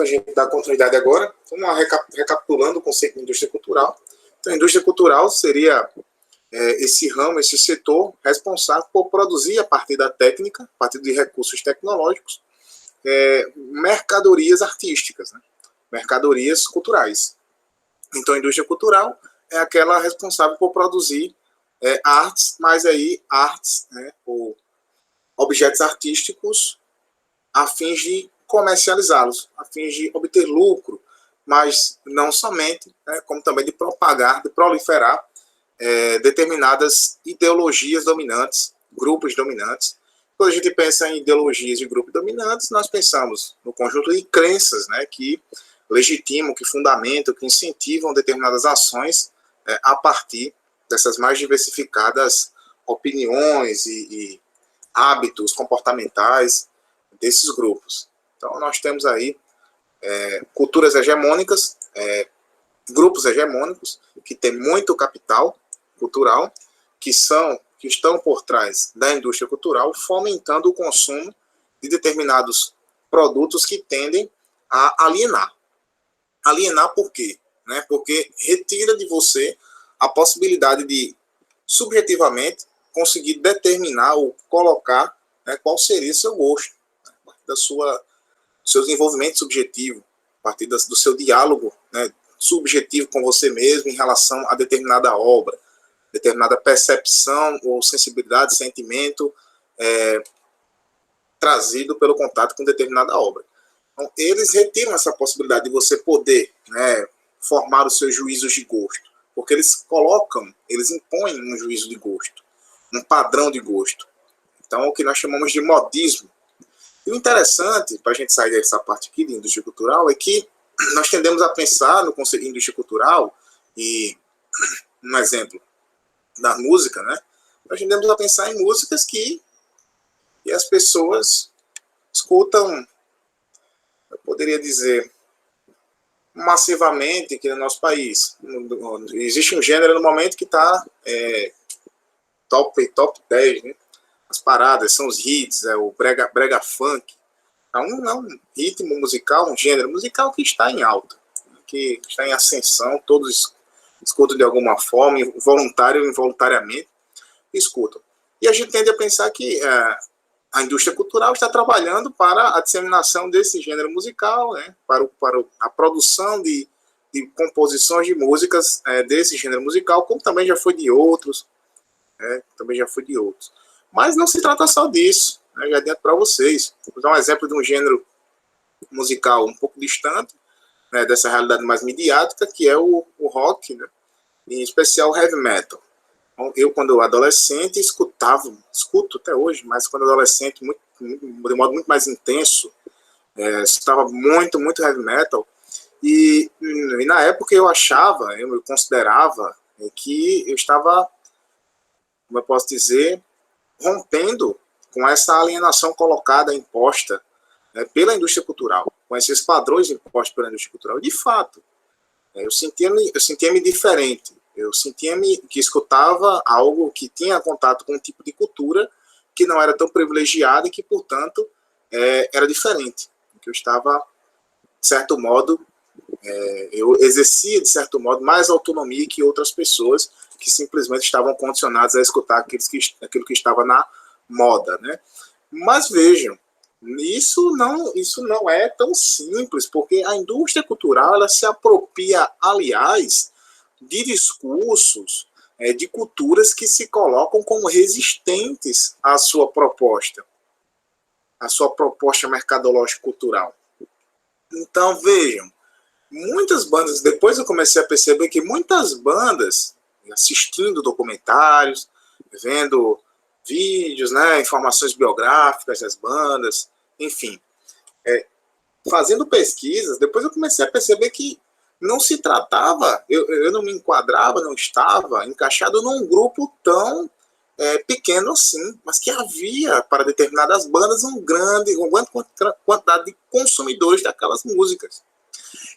Então, a gente dá continuidade agora. Vamos recapitulando o conceito de indústria cultural. Então, a indústria cultural seria esse ramo, esse setor responsável por produzir, a partir da técnica, a partir de recursos tecnológicos, mercadorias artísticas, né? Mercadorias culturais. Então, a indústria cultural é aquela responsável por produzir artes, mas aí artes, né, ou objetos artísticos a fim de comercializá-los, a fim de obter lucro, mas não somente, né, como também de propagar, de proliferar determinadas ideologias dominantes, grupos dominantes. Quando a gente pensa em ideologias de grupos dominantes, nós pensamos no conjunto de crenças, né, que legitimam, que fundamentam, que incentivam determinadas ações a partir dessas mais diversificadas opiniões e hábitos comportamentais desses grupos. Então, nós temos aí culturas hegemônicas, grupos hegemônicos, que têm muito capital cultural, que estão por trás da indústria cultural, fomentando o consumo de determinados produtos que tendem a alienar. Alienar por quê? Né? Porque retira de você a possibilidade de, subjetivamente, conseguir determinar ou colocar, né, qual seria seu gosto, né, a partir do seu desenvolvimento subjetivo, a partir do seu diálogo, né, subjetivo com você mesmo em relação a determinada obra, determinada percepção ou sensibilidade, sentimento trazido pelo contato com determinada obra. Então, eles retiram essa possibilidade de você poder, né, formar os seus juízos de gosto, porque eles impõem um juízo de gosto, um padrão de gosto. Então, o que nós chamamos de modismo. E o interessante, para a gente sair dessa parte aqui de indústria cultural, é que nós tendemos a pensar no conceito de indústria cultural, e um exemplo da música, né? Nós tendemos a pensar em músicas que as pessoas escutam, eu poderia dizer, massivamente aqui no nosso país. Existe um gênero no momento que está top 10, né? As paradas, são os hits, o brega funk. É um ritmo musical, um gênero musical que está em alta, que está em ascensão, todos escutam de alguma forma, voluntário ou involuntariamente, escutam. E a gente tende a pensar que a indústria cultural está trabalhando para a disseminação desse gênero musical, né, para a produção de composições de músicas desse gênero musical, como também já foi de outros, Mas não se trata só disso, né, já adianto para vocês. Vou dar um exemplo de um gênero musical um pouco distante, né, dessa realidade mais midiática, que é o rock, né, em especial o heavy metal. Então, eu, quando adolescente, escuto até hoje, mas quando adolescente, de modo muito mais intenso, escutava muito heavy metal, e na época eu considerava que eu estava, como eu posso dizer, rompendo com essa alienação colocada, imposta, né, pela indústria cultural, com esses padrões impostos pela indústria cultural. De fato, eu sentia-me diferente, eu sentia-me que escutava algo que tinha contato com um tipo de cultura que não era tão privilegiada e que, portanto, era diferente, que eu estava, de certo modo, eu exercia, de certo modo, mais autonomia que outras pessoas que simplesmente estavam condicionadas a escutar aquilo que estava na moda, né? Mas vejam, isso não é tão simples, porque a indústria cultural ela se apropria, aliás, de discursos, de culturas que se colocam como resistentes à sua proposta mercadológica cultural. Então, vejam, muitas bandas, depois eu comecei a perceber que muitas bandas, assistindo documentários, vendo vídeos, né, informações biográficas das bandas, enfim, fazendo pesquisas, depois eu comecei a perceber que não se tratava, eu não me enquadrava, não estava encaixado num grupo tão pequeno assim, mas que havia para determinadas bandas uma grande quantidade de consumidores daquelas músicas.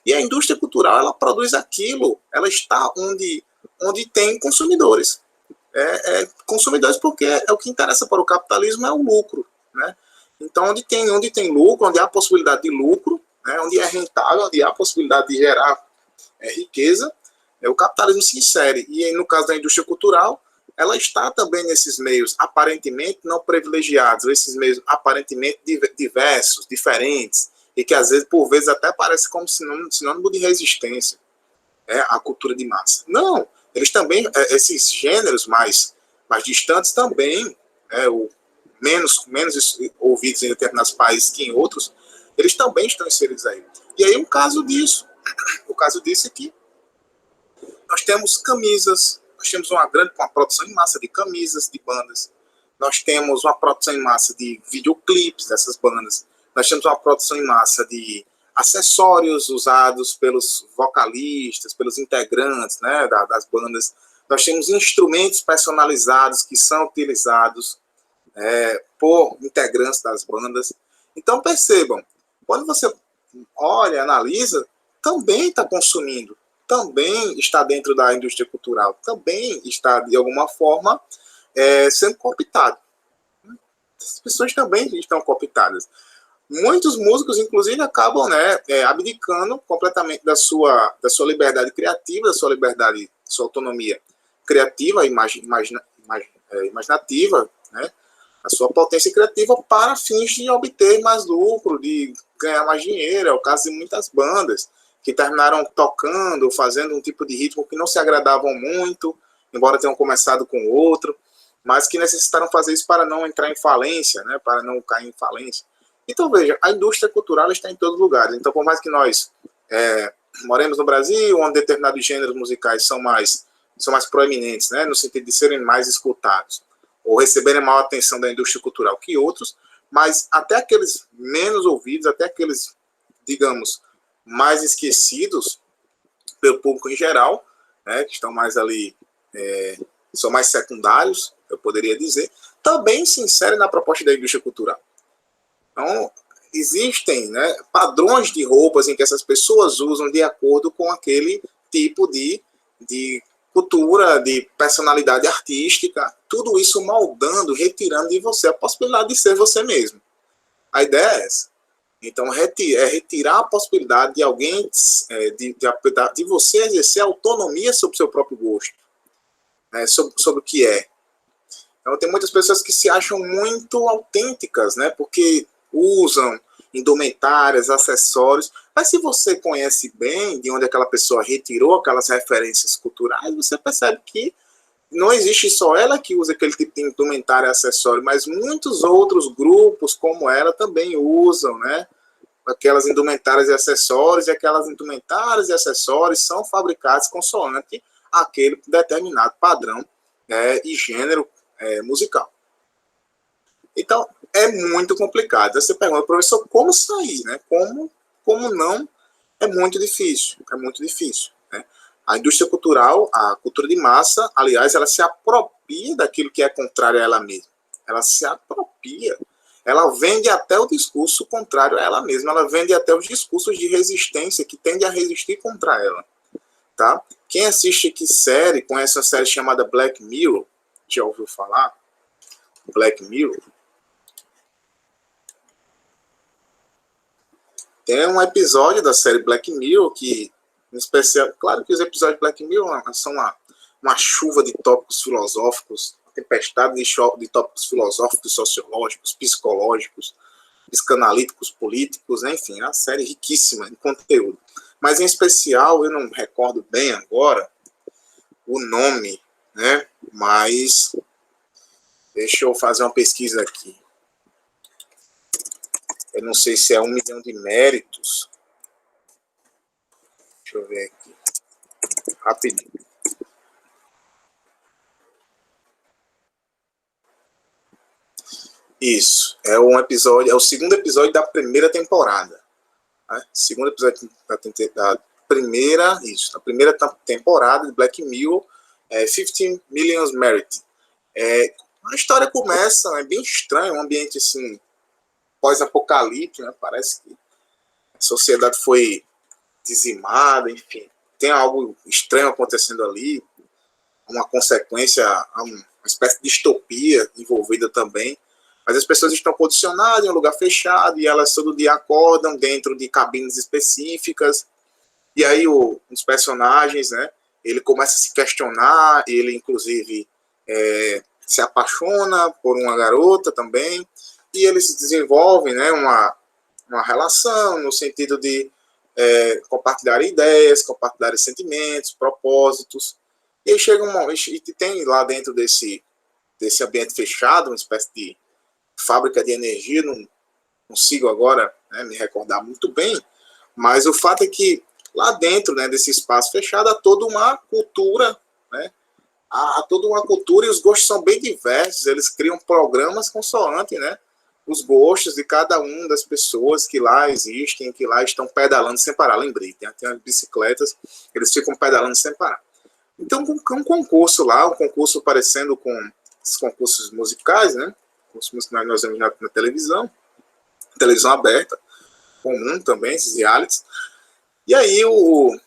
E a indústria cultural, ela produz aquilo, ela está onde tem consumidores. Consumidores porque o que interessa para o capitalismo é o lucro, né? Então, onde tem lucro, onde há possibilidade de lucro, né, onde é rentável, onde há a possibilidade de gerar riqueza, o capitalismo se insere. E no caso da indústria cultural, ela está também nesses meios aparentemente não privilegiados, esses meios aparentemente diversos, diferentes, e que às vezes, por vezes, até parece como sinônimo de resistência à cultura de massa. Não, eles também, esses gêneros mais distantes também, menos ouvidos em determinados países que em outros, eles também estão inseridos aí. E aí o caso disso é que nós temos camisas, nós temos uma produção em massa de camisas de bandas, nós temos uma produção em massa de videoclipes dessas bandas, nós temos uma produção em massa de acessórios usados pelos vocalistas, pelos integrantes, né, das bandas, nós temos instrumentos personalizados que são utilizados por integrantes das bandas. Então percebam, quando você olha, analisa, também está consumindo, também está dentro da indústria cultural, também está, de alguma forma, sendo cooptado. As pessoas também estão cooptadas. Muitos músicos, inclusive, acabam abdicando completamente da sua liberdade criativa, da sua liberdade, sua autonomia criativa, imaginativa, né? A sua potência criativa para fins de obter mais lucro, de ganhar mais dinheiro. É o caso de muitas bandas que terminaram tocando, fazendo um tipo de ritmo que não se agradavam muito, embora tenham começado com outro, mas que necessitaram fazer isso para não entrar em falência, né, para não cair em falência. Então, veja, a indústria cultural está em todos os lugares. Então, por mais que nós moremos no Brasil, onde determinados gêneros musicais são mais proeminentes, né, no sentido de serem mais escutados, ou receberem maior atenção da indústria cultural que outros, mas até aqueles menos ouvidos, até aqueles, digamos, mais esquecidos pelo público em geral, né, que estão mais ali, são mais secundários, eu poderia dizer, também se inserem na proposta da indústria cultural. Então, existem, né, padrões de roupas em que essas pessoas usam de acordo com aquele tipo de cultura, de personalidade artística, tudo isso moldando, retirando de você a possibilidade de ser você mesmo. A ideia é essa. Então, retirar a possibilidade de alguém, de você exercer autonomia sobre o seu próprio gosto, né, sobre o que é. Então, tem muitas pessoas que se acham muito autênticas, né, porque usam indumentárias, acessórios, mas se você conhece bem de onde aquela pessoa retirou aquelas referências culturais, você percebe que não existe só ela que usa aquele tipo de indumentária e acessório, mas muitos outros grupos como ela também usam, né, aquelas indumentárias e acessórios, e aquelas indumentárias e acessórios são fabricados consoante aquele determinado padrão e gênero musical. Então, é muito complicado. Você pergunta, professor, como sair, né? Como não? É muito difícil, né? A indústria cultural, a cultura de massa, aliás, ela se apropria daquilo que é contrário a ela mesma. Ela se apropria. Ela vende até o discurso contrário a ela mesma. Ela vende até os discursos de resistência que tende a resistir contra ela. Tá? Quem assiste aqui série, conhece uma série chamada Black Mirror? Já ouviu falar? Black Mirror? Tem um episódio da série Black Mirror que, em especial, claro que os episódios de Black Mirror são uma chuva de tópicos filosóficos, uma tempestade de tópicos filosóficos, sociológicos, psicológicos, psicanalíticos, políticos, enfim, é uma série riquíssima em conteúdo. Mas, em especial, eu não me recordo bem agora o nome, né? Mas deixa eu fazer uma pesquisa aqui. Eu não sei se é 1 milhão de méritos. Deixa eu ver aqui. Rapidinho. Isso. É um episódio, é o segundo episódio da primeira temporada. Né? Segundo episódio da primeira temporada de Black Mirror, 15 Million Merit. A história começa, é bem estranho, um ambiente assim, pós-apocalipse, né? Parece que a sociedade foi dizimada, enfim, tem algo estranho acontecendo ali, uma consequência, uma espécie de distopia envolvida também, Mas as pessoas estão condicionadas em um lugar fechado e elas todo dia acordam dentro de cabines específicas. E aí os personagens, né, ele começa a se questionar, ele inclusive se apaixona por uma garota também, e eles desenvolvem, né, uma relação no sentido de compartilhar ideias, compartilhar sentimentos, propósitos. E aí chega e tem lá dentro desse ambiente fechado, uma espécie de fábrica de energia, não consigo agora, né, me recordar muito bem, mas o fato é que lá dentro, né, desse espaço fechado há toda uma cultura, né, há toda uma cultura e os gostos são bem diversos, eles criam programas consoante, né, os gostos de cada uma das pessoas que lá existem, que lá estão pedalando sem parar. Lembrei, tem as bicicletas, eles ficam pedalando sem parar. Então, um concurso lá, um concurso parecendo com esses concursos musicais, né, os que nós vemos na televisão aberta, comum também, esses realities. E aí o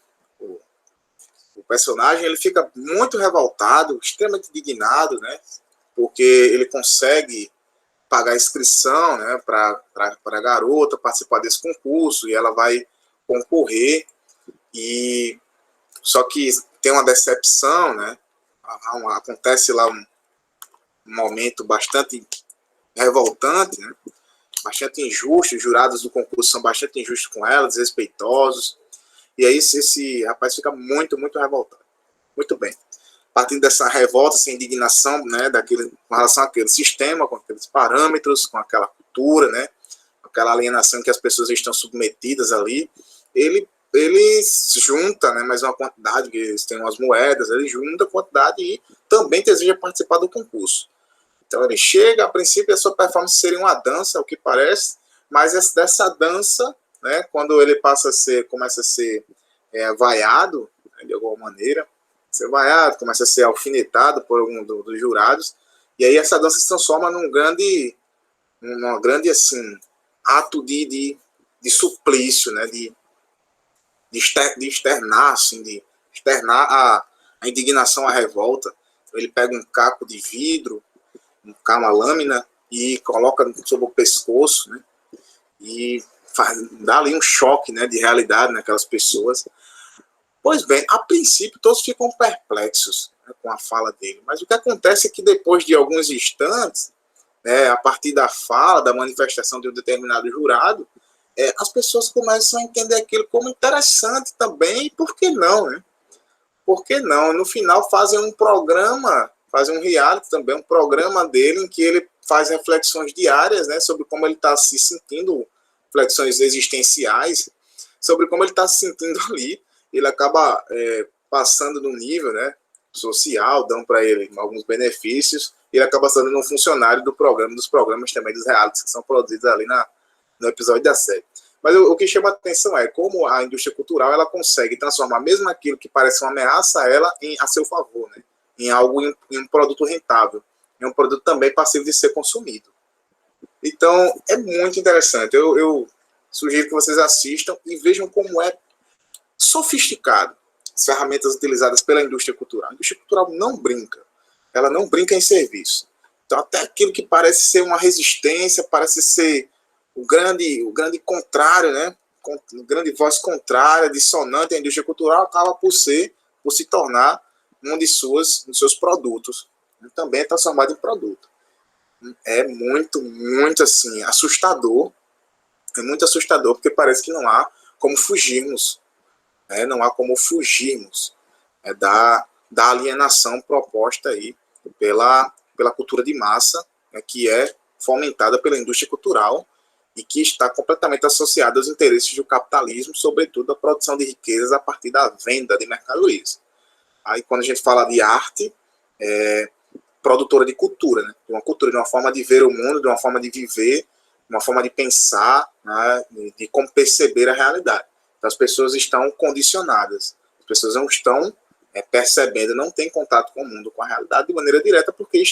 personagem ele fica muito revoltado, extremamente indignado, né, porque ele consegue pagar a inscrição, né, para a garota participar desse concurso, e ela vai concorrer, e só que tem uma decepção, né, acontece lá um momento bastante revoltante, né, bastante injusto, os jurados do concurso são bastante injustos com ela, desrespeitosos, e aí esse rapaz fica muito, muito revoltado. Muito bem. Partindo dessa revolta, essa indignação, né, com relação àquele sistema, com aqueles parâmetros, com aquela cultura, né, aquela alienação que as pessoas estão submetidas ali, ele junta, né, mais uma quantidade, eles têm umas moedas, ele junta a quantidade e também deseja participar do concurso. Então ele chega, a princípio a sua performance seria uma dança, o que parece, mas dessa dança, né, quando ele começa a ser vaiado, né, de alguma maneira, ser vaiado, começa a ser alfinetado por algum dos jurados, e aí essa dança se transforma num grande assim, ato de suplício, né, de externar, assim, de externar a indignação, a revolta. Ele pega um caco de vidro, uma lâmina, e coloca sobre o pescoço, né, e dá ali um choque, né, de realidade naquelas pessoas. Pois bem, a princípio todos ficam perplexos, né, com a fala dele, mas o que acontece é que depois de alguns instantes, né, a partir da fala, da manifestação de um determinado jurado, as pessoas começam a entender aquilo como interessante também, e por que não, né? Por que não? No final fazem um programa, fazem um reality também, um programa dele em que ele faz reflexões diárias, né, sobre como ele está se sentindo, reflexões existenciais, sobre como ele está se sentindo ali. Ele acaba passando no nível, né, social, dando para ele alguns benefícios, e ele acaba sendo um funcionário do programa, dos programas também dos realities que são produzidos ali no episódio da série. Mas o que chama a atenção é como a indústria cultural ela consegue transformar mesmo aquilo que parece uma ameaça a ela a seu favor, né, em algo, em um produto rentável, em um produto também passivo de ser consumido. Então, é muito interessante. Eu sugiro que vocês assistam e vejam como é sofisticado as ferramentas utilizadas pela indústria cultural. A indústria cultural não brinca. Ela não brinca em serviço. Então, até aquilo que parece ser uma resistência, parece ser o grande contrário, né? A grande voz contrária, dissonante à indústria cultural, acaba por se tornar um de seus produtos. Também é transformado em produto. É muito, muito assim, assustador. É muito assustador, porque parece que não há como fugirmos. Não há como fugirmos da alienação proposta aí pela cultura de massa, né, que é fomentada pela indústria cultural e que está completamente associada aos interesses do capitalismo, sobretudo a produção de riquezas a partir da venda de mercadorias. Aí quando a gente fala de arte, produtora de cultura, né, de uma cultura, de uma forma de ver o mundo, de uma forma de viver, de uma forma de pensar, né, de como perceber a realidade. Então, as pessoas estão condicionadas, as pessoas não estão percebendo, não têm contato com o mundo, com a realidade de maneira direta, porque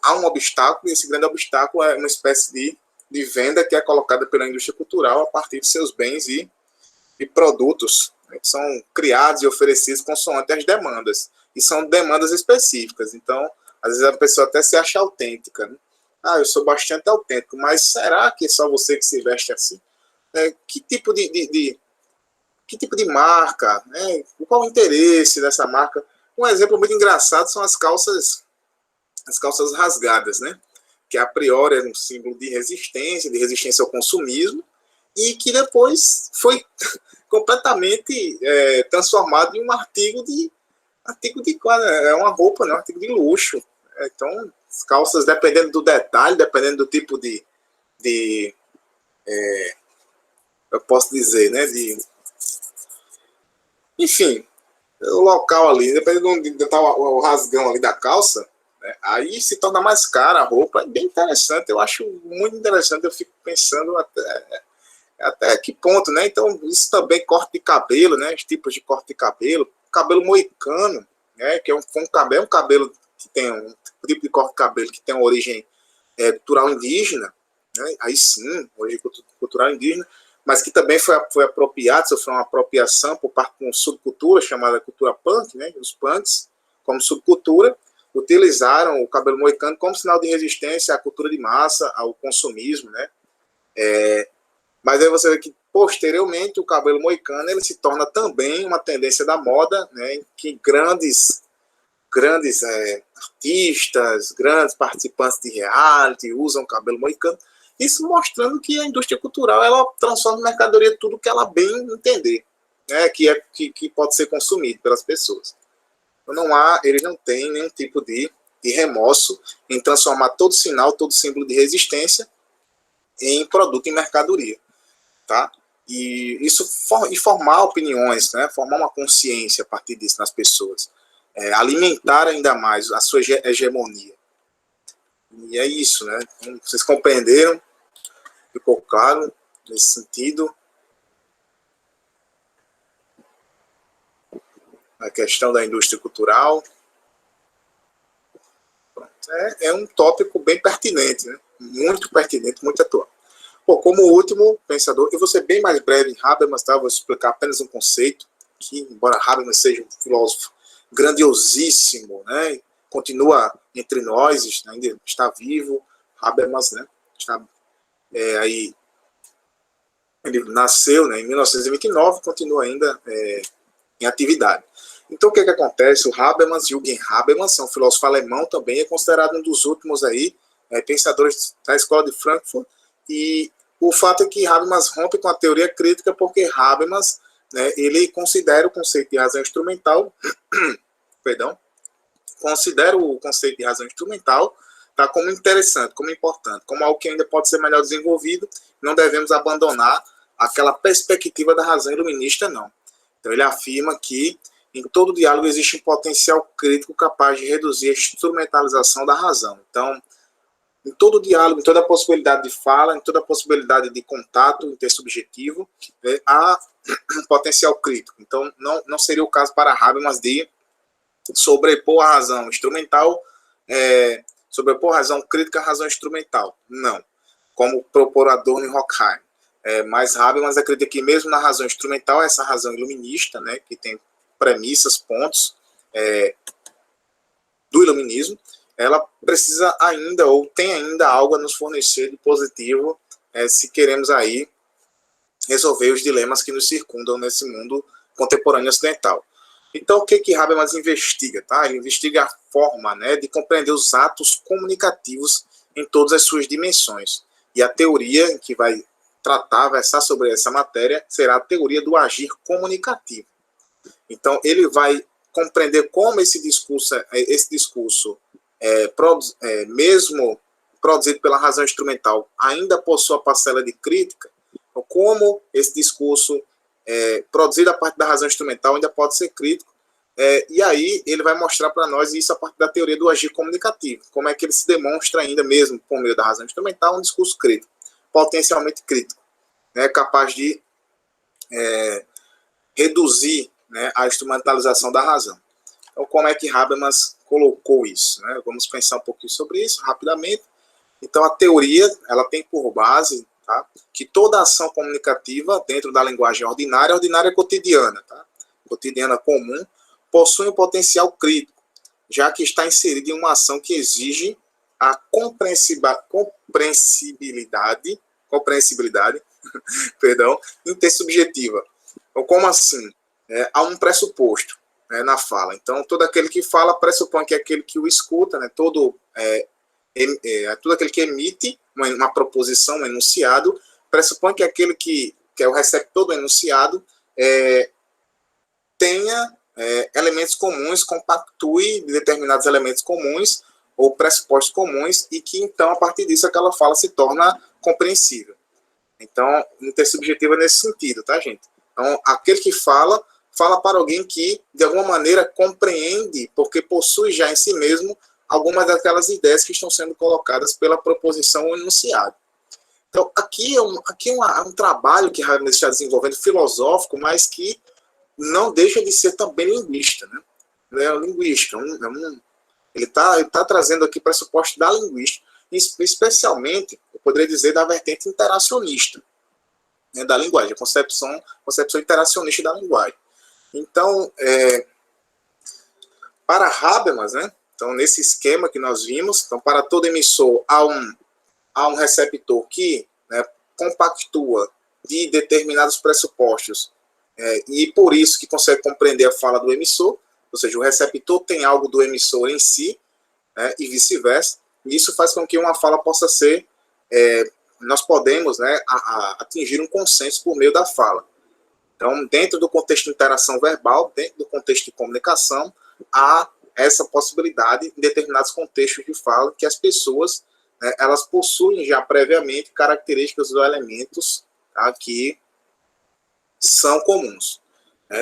há um obstáculo, e esse grande obstáculo é uma espécie de venda que é colocada pela indústria cultural a partir de seus bens e produtos, né, que são criados e oferecidos consoante as demandas, e são demandas específicas. Então, Às vezes a pessoa até se acha autêntica, né? Ah, eu sou bastante autêntico, mas será que é só você que se veste assim? Que tipo que tipo de marca, né? Qual o interesse dessa marca? Um exemplo muito engraçado são as calças rasgadas, né? Que a priori era um símbolo de resistência ao consumismo, e que depois foi completamente transformado em um artigo de é uma roupa, né? Um artigo de luxo. Então, as calças, dependendo do detalhe, dependendo do tipo de eu posso dizer, né? Enfim, o local ali, dependendo de onde está o rasgão ali da calça, né, aí se torna mais cara a roupa. É bem interessante, eu acho muito interessante. Eu fico pensando até que ponto, né? Então, isso também, corte de cabelo, né? Os tipos de corte de cabelo moicano, né? Que é um cabelo que tem um tipo de corte de cabelo que tem uma origem cultural indígena, né? Aí sim, origem cultural indígena, mas que também foi apropriado, sofreu uma apropriação por parte de uma subcultura chamada cultura punk, né? Os punks, como subcultura, utilizaram o cabelo moicano como sinal de resistência à cultura de massa, ao consumismo, né? Mas aí você vê que, posteriormente, o cabelo moicano ele se torna também uma tendência da moda, né? Em que grandes artistas, grandes participantes de reality usam o cabelo moicano. Isso mostrando que a indústria cultural ela transforma em mercadoria tudo que ela bem entender, né? Que pode ser consumido pelas pessoas. Então, ele não tem nenhum tipo de remorso em transformar todo sinal, todo símbolo de resistência em produto, em mercadoria, tá? E isso e formar opiniões, né? Formar uma consciência a partir disso nas pessoas, alimentar ainda mais a sua hegemonia. E é isso, né? Então, vocês compreenderam? Ficou claro nesse sentido? A questão da indústria cultural. É um tópico bem pertinente, né? Muito pertinente, muito atual. Bom, como último pensador, eu vou ser bem mais breve em Habermas, tá? Vou explicar apenas um conceito, que, embora Habermas seja um filósofo grandiosíssimo, né? Continua entre nós, ainda está vivo. Habermas, né? Está aí. Ele nasceu, né, em 1929, continua ainda em atividade. Então, o que acontece? O Habermas, Jürgen Habermas, é um filósofo alemão também, é considerado um dos últimos aí, pensadores da Escola de Frankfurt, e o fato é que Habermas rompe com a teoria crítica porque Habermas, né, ele considera o conceito de razão instrumental, perdão, considera o conceito de razão instrumental tá, como interessante, como importante, como algo que ainda pode ser melhor desenvolvido, não devemos abandonar aquela perspectiva da razão iluminista, não. Então ele afirma que em todo diálogo existe um potencial crítico capaz de reduzir a instrumentalização da razão. Então, em todo diálogo, em toda possibilidade de fala, em toda possibilidade de contato intersubjetivo, há um potencial crítico. Então, não seria o caso para Habermas de sobrepor a razão instrumental, sobrepor a razão crítica à razão instrumental. Não. Como propor Adorno e Horkheim. Mas Habermas acredita que mesmo na razão instrumental, essa razão iluminista, né, que tem premissas, pontos do iluminismo, ela precisa ainda, ou tem ainda algo a nos fornecer de positivo, se queremos aí resolver os dilemas que nos circundam nesse mundo contemporâneo ocidental. Então, o que Habermas investiga? Tá? Ele investiga a forma, né, de compreender os atos comunicativos em todas as suas dimensões. E a teoria que vai versar sobre essa matéria, será a teoria do agir comunicativo. Então, ele vai compreender como esse discurso mesmo produzido pela razão instrumental, ainda possui a parcela de crítica, como esse discurso produzido a partir da razão instrumental ainda pode ser crítico, e aí ele vai mostrar para nós isso a partir da teoria do agir comunicativo, como é que ele se demonstra ainda mesmo por meio da razão instrumental um discurso crítico, potencialmente crítico, né, capaz de reduzir, né, a instrumentalização da razão. Então, como é que Habermas colocou isso? Né? Vamos pensar um pouquinho sobre isso rapidamente. Então, a teoria ela tem por base, tá, que toda ação comunicativa dentro da linguagem ordinária cotidiana, tá, cotidiana comum, possui um potencial crítico, já que está inserido em uma ação que exige a compreensibilidade, perdão, intersubjetiva. Então, como assim? Há um pressuposto, né, na fala. Então, todo aquele que fala pressupõe que aquele que o escuta, né, todo aquele que emite uma proposição, um enunciado, pressupõe que aquele que é o receptor do enunciado tenha elementos comuns, compactue determinados elementos comuns ou pressupostos comuns, e que, então, a partir disso, aquela fala se torna compreensível. Então, intersubjetiva nesse sentido, tá, gente? Então, aquele que fala para alguém que, de alguma maneira, compreende, porque possui já em si mesmo algumas daquelas ideias que estão sendo colocadas pela proposição ou enunciado. Então, aqui é um trabalho que Habermas está desenvolvendo, filosófico, mas que não deixa de ser também linguista, né? Linguística, ele está trazendo aqui pressupostos da linguística, especialmente, eu poderia dizer, da vertente interacionista, né, da linguagem, a concepção interacionista da linguagem. Então, para Habermas, né, então, nesse esquema que nós vimos, então, para todo emissor há um receptor que, né, compactua de determinados pressupostos, e por isso que consegue compreender a fala do emissor, ou seja, o receptor tem algo do emissor em si, né, e vice-versa, e isso faz com que uma fala possa ser, nós podemos, né, atingir um consenso por meio da fala. Então, dentro do contexto de interação verbal, dentro do contexto de comunicação, há essa possibilidade em determinados contextos de fala que as pessoas, né, elas possuem já previamente características ou elementos, tá, que são comuns.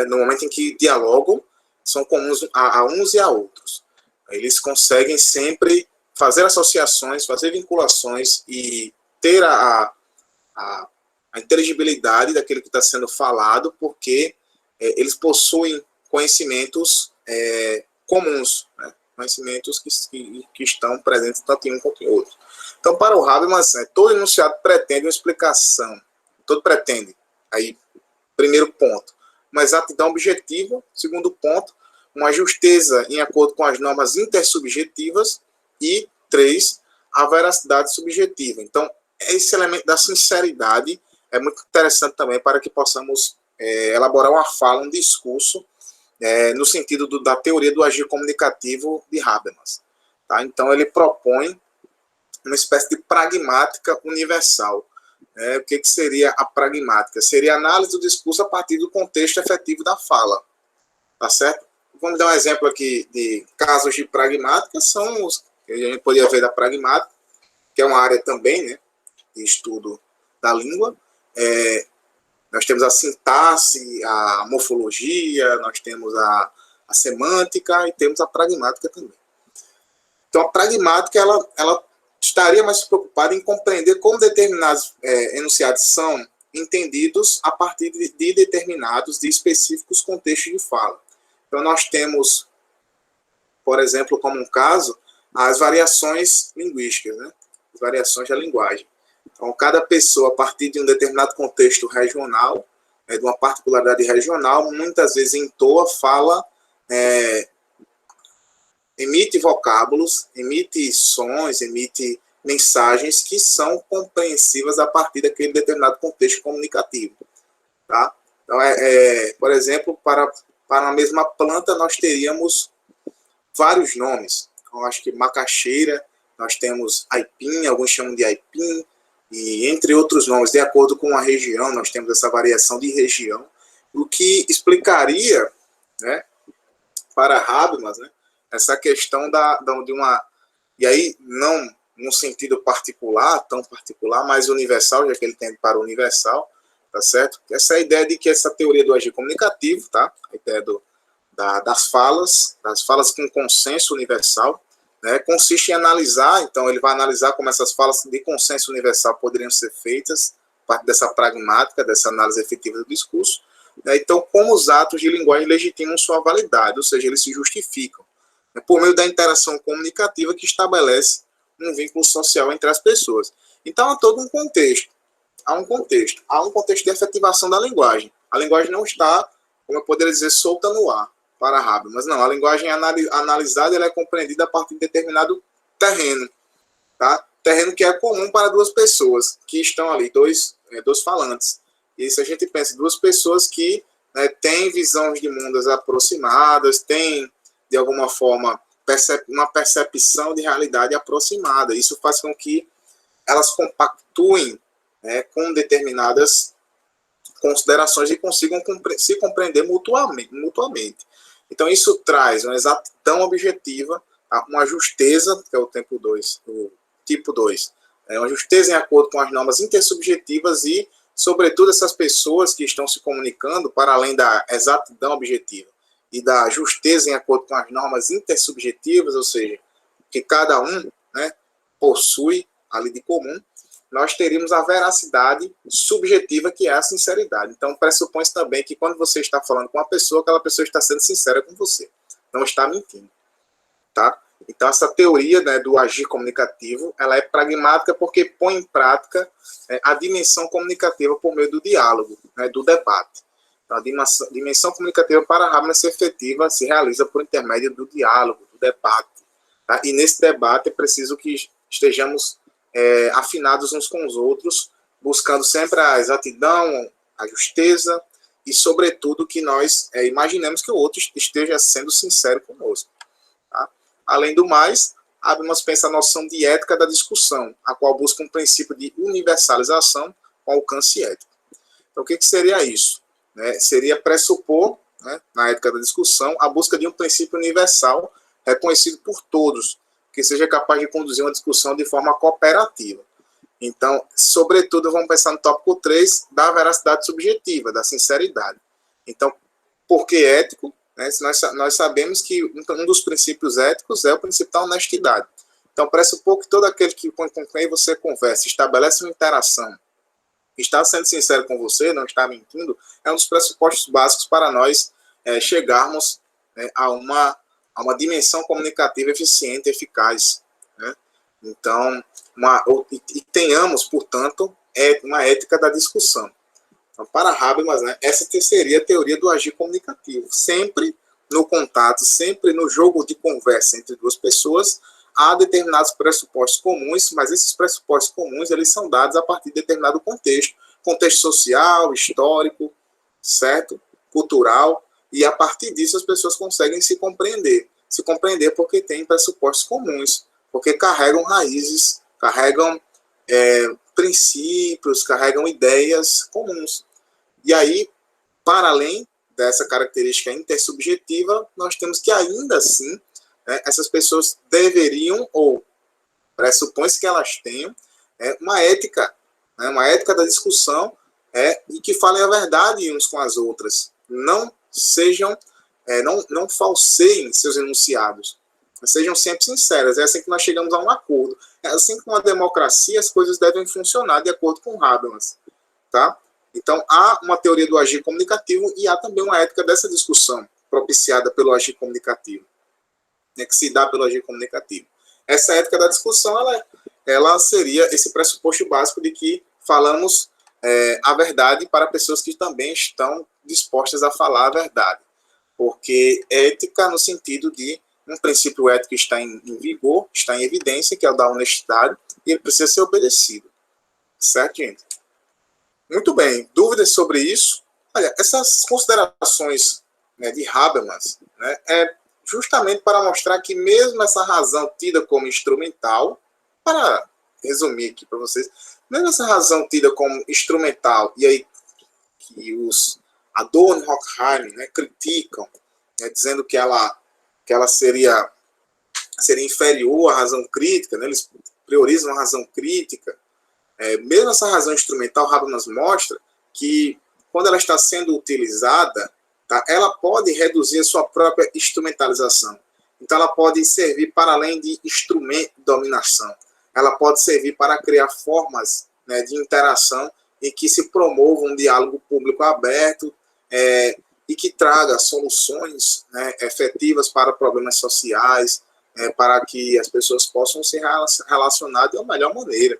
No momento em que dialogam, são comuns a uns e a outros. Eles conseguem sempre fazer associações, fazer vinculações e ter a inteligibilidade daquilo que está sendo falado, porque eles possuem conhecimentos comuns, né? Conhecimentos que estão presentes tanto em um quanto em outro. Então, para o Habermas, todo enunciado pretende uma explicação, todo pretende, aí, primeiro ponto, uma exatidão objetiva, segundo ponto, uma justeza em acordo com as normas intersubjetivas, e 3, a veracidade subjetiva. Então, esse elemento da sinceridade é muito interessante também para que possamos elaborar uma fala, um discurso, no sentido da teoria do agir comunicativo de Habermas. Tá? Então, ele propõe uma espécie de pragmática universal. O que seria a pragmática? Seria a análise do discurso a partir do contexto efetivo da fala. Tá certo? Vamos dar um exemplo aqui de casos de pragmática, são os que a gente poderia ver da pragmática, que é uma área também, né, de estudo da língua. Nós temos a sintaxe, a morfologia, nós temos a semântica e temos a pragmática também. Então, a pragmática, ela estaria mais preocupada em compreender como determinados enunciados são entendidos a partir de determinados, de específicos contextos de fala. Então, nós temos, por exemplo, como um caso, as variações linguísticas, né? As variações da linguagem. Então, cada pessoa, a partir de um determinado contexto regional, de uma particularidade regional, muitas vezes entoa, fala, emite vocábulos, emite sons, emite mensagens que são compreensivas a partir daquele determinado contexto comunicativo. Tá? Então, por exemplo, para a mesma planta, nós teríamos vários nomes. Então, acho que macaxeira, nós temos aipim, alguns chamam de aipim, e entre outros nomes, de acordo com a região, nós temos essa variação de região, o que explicaria, né, para Habermas, né, essa questão de uma... E aí, não num sentido particular, tão particular, mas universal, já que ele tem para o universal, tá certo? Essa é a ideia de que essa teoria do agir comunicativo, tá? A ideia das falas com consenso universal, né, consiste em analisar, então ele vai analisar como essas falas de consenso universal poderiam ser feitas, parte dessa pragmática, dessa análise efetiva do discurso, né, então como os atos de linguagem legitimam sua validade, ou seja, eles se justificam, né, por meio da interação comunicativa que estabelece um vínculo social entre as pessoas. Então há todo um contexto, há um contexto de efetivação da linguagem. A linguagem não está, como eu poderia dizer, solta no ar. para Habermas. Não, a linguagem analisada ela é compreendida a partir de determinado terreno, tá? Terreno que é comum para duas pessoas que estão ali, dois falantes. E se a gente pensa em duas pessoas que, né, têm visões de mundos aproximadas, têm, de alguma forma, uma percepção de realidade aproximada. Isso faz com que elas compactuem, né, com determinadas considerações e consigam se compreender mutuamente. Então, isso traz uma exatidão objetiva, uma justeza, que é o tipo 2, uma justeza em acordo com as normas intersubjetivas e, sobretudo, essas pessoas que estão se comunicando, para além da exatidão objetiva e da justeza em acordo com as normas intersubjetivas, ou seja, que cada um, né, possui ali de comum, nós teríamos a veracidade subjetiva, que é a sinceridade. Então, pressupõe também que quando você está falando com uma pessoa, aquela pessoa está sendo sincera com você, não está mentindo, tá? Então, essa teoria, né, do agir comunicativo, ela é pragmática porque põe em prática a dimensão comunicativa por meio do diálogo, né, do debate. Então, a dimensão comunicativa para Habermas ser efetiva se realiza por intermédio do diálogo, do debate. Tá? E nesse debate é preciso que estejamos afinados uns com os outros, buscando sempre a exatidão, a justeza e, sobretudo, que nós imaginemos que o outro esteja sendo sincero conosco. Tá? Além do mais, Habermas pensa a noção de ética da discussão, a qual busca um princípio de universalização com alcance ético. Então, o que seria isso? Seria pressupor, né, na ética da discussão, a busca de um princípio universal reconhecido por todos, que seja capaz de conduzir uma discussão de forma cooperativa. Então, sobretudo, vamos pensar no tópico 3 da veracidade subjetiva, da sinceridade. Então, por que ético? Nós sabemos que um dos princípios éticos é o princípio da honestidade. Então, pressupor que todo aquele com quem você conversa, estabelece uma interação, está sendo sincero com você, não está mentindo, é um dos pressupostos básicos para nós chegarmos a uma dimensão comunicativa eficiente e eficaz. Né? Então, tenhamos, portanto, uma ética da discussão. Então, para Habermas, né, essa seria a teoria do agir comunicativo. Sempre no contato, sempre no jogo de conversa entre duas pessoas, há determinados pressupostos comuns, mas esses pressupostos comuns eles são dados a partir de determinado contexto social, histórico, certo? Cultural, e a partir disso as pessoas conseguem se compreender porque têm pressupostos comuns, porque carregam raízes, carregam princípios, carregam ideias comuns. E aí, para além dessa característica intersubjetiva, nós temos que ainda assim, essas pessoas deveriam, ou pressupõe-se que elas tenham, uma ética da discussão, e que falem a verdade uns com as outras. Não sejam, não falseiem seus enunciados. Sejam sempre sinceras. É assim que nós chegamos a um acordo. É assim que uma democracia as coisas devem funcionar de acordo com Habermas. Tá? Então, há uma teoria do agir comunicativo e há também uma ética dessa discussão propiciada pelo agir comunicativo, que se dá pelo agir comunicativo. Essa ética da discussão, ela seria esse pressuposto básico de que falamos a verdade para pessoas que também estão dispostas a falar a verdade. Porque ética no sentido de um princípio ético que está em vigor, está em evidência, que é o da honestidade, e ele precisa ser obedecido. Certo, gente? Muito bem. Dúvidas sobre isso? Olha, essas considerações, de Habermas, é justamente para mostrar que mesmo essa razão tida como instrumental, para resumir aqui para vocês, mesmo essa razão tida como instrumental, e aí que os Adorno e Horkheim criticam, dizendo que ela seria inferior à razão crítica, eles priorizam a razão crítica. Mesmo essa razão instrumental, Habermas mostra que quando ela está sendo utilizada, tá, ela pode reduzir a sua própria instrumentalização. Então, ela pode servir para além de instrumento de dominação. Ela pode servir para criar formas, de interação em que se promova um diálogo público aberto e que traga soluções efetivas para problemas sociais, para que as pessoas possam se relacionar de uma melhor maneira.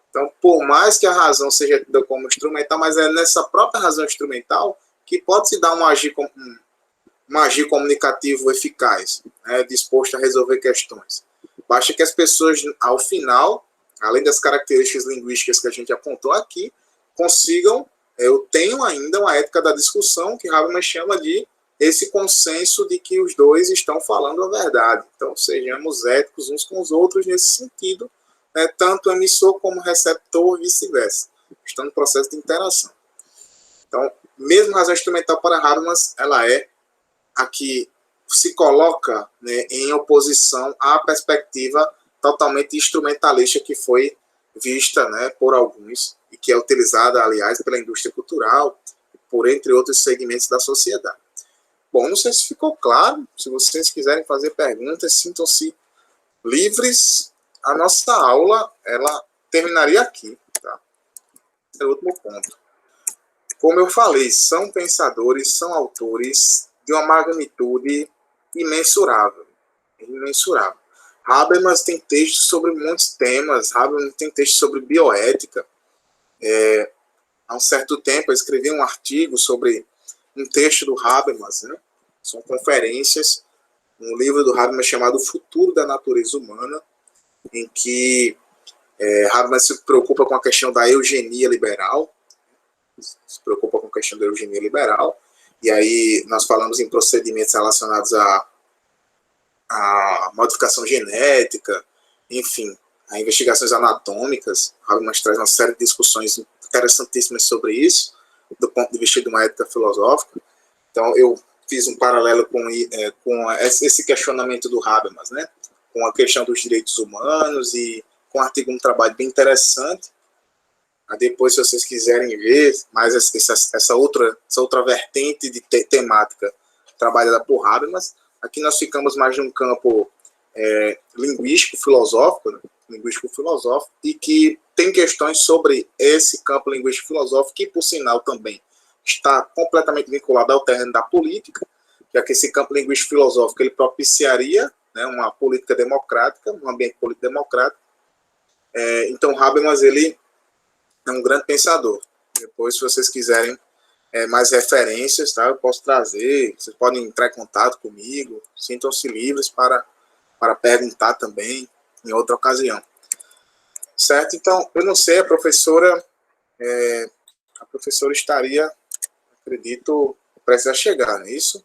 Então, por mais que a razão seja tida como instrumental, mas é nessa própria razão instrumental que pode se dar um agir um agir comunicativo eficaz, né, disposto a resolver questões. Basta que as pessoas, ao final, além das características linguísticas que a gente apontou aqui, consigam, eu tenho ainda uma ética da discussão, que Habermas chama de esse consenso de que os dois estão falando a verdade. Então, sejamos éticos uns com os outros nesse sentido, né, tanto emissor como receptor, vice-versa. Estão no processo de interação. Então, mesmo razão instrumental para Habermas, ela é a que se coloca, né, em oposição à perspectiva totalmente instrumentalista que foi vista, né, por alguns e que é utilizada, aliás, pela indústria cultural, por entre outros segmentos da sociedade. Bom, não sei se ficou claro. Se vocês quiserem fazer perguntas, sintam-se livres. A nossa aula, ela terminaria aqui, tá? Esse é o último ponto. Como eu falei, são pensadores, são autores de uma magnitude imensurável. Imensurável. Habermas tem textos sobre muitos temas. Habermas tem textos sobre bioética. Há um certo tempo eu escrevi um artigo sobre um texto do Habermas, né? São conferências, um livro do Habermas chamado O Futuro da Natureza Humana, em que Habermas se preocupa com a questão da eugenia liberal, e aí nós falamos em procedimentos relacionados à modificação genética, enfim, a investigações anatômicas. Habermas traz uma série de discussões interessantíssimas sobre isso, do ponto de vista de uma ética filosófica. Então, eu fiz um paralelo com esse questionamento do Habermas, né? Com a questão dos direitos humanos e com um artigo, um trabalho bem interessante. Depois, se vocês quiserem ver mais essa outra vertente de temática trabalhada por Habermas, aqui nós ficamos mais num campo linguístico-filosófico, né? Linguístico-filosófico, e que tem questões sobre esse campo linguístico-filosófico, que, por sinal, também está completamente vinculado ao terreno da política, já que esse campo linguístico-filosófico ele propiciaria, né, uma política democrática, um ambiente político democrático. Então, Habermas ele é um grande pensador. Depois, se vocês quiserem mais referências, tá, eu posso trazer, vocês podem entrar em contato comigo, sintam-se livres para perguntar também em outra ocasião. Certo? Então, eu não sei, a professora estaria, acredito, prestes a chegar, não é isso?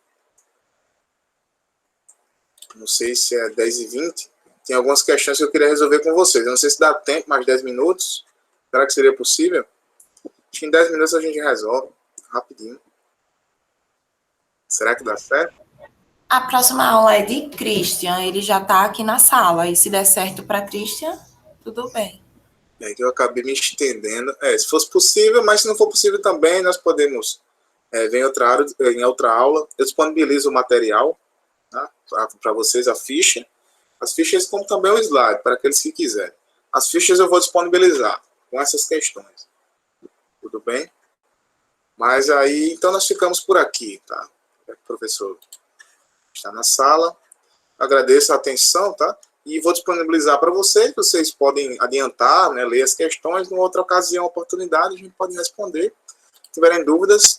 Não sei se é 10h20. Tem algumas questões que eu queria resolver com vocês. Eu não sei se dá tempo, mais 10 minutos. Será que seria possível? Acho que em 10 minutos a gente resolve, rapidinho. Será que dá certo? A próxima aula é de Christian, ele já está aqui na sala, e se der certo para Christian, tudo bem. É que eu acabei me estendendo. Se fosse possível, mas se não for possível também, nós podemos ver em outra aula. Eu disponibilizo o material, tá, para vocês, a ficha. As fichas, como também o slide, para aqueles que quiserem. As fichas eu vou disponibilizar com essas questões. Tudo bem? Mas aí, então nós ficamos por aqui, tá? O professor está na sala. Agradeço a atenção, tá? E vou disponibilizar para vocês podem adiantar, né, ler as questões, numa outra ocasião, oportunidade, a gente pode responder. Se tiverem dúvidas,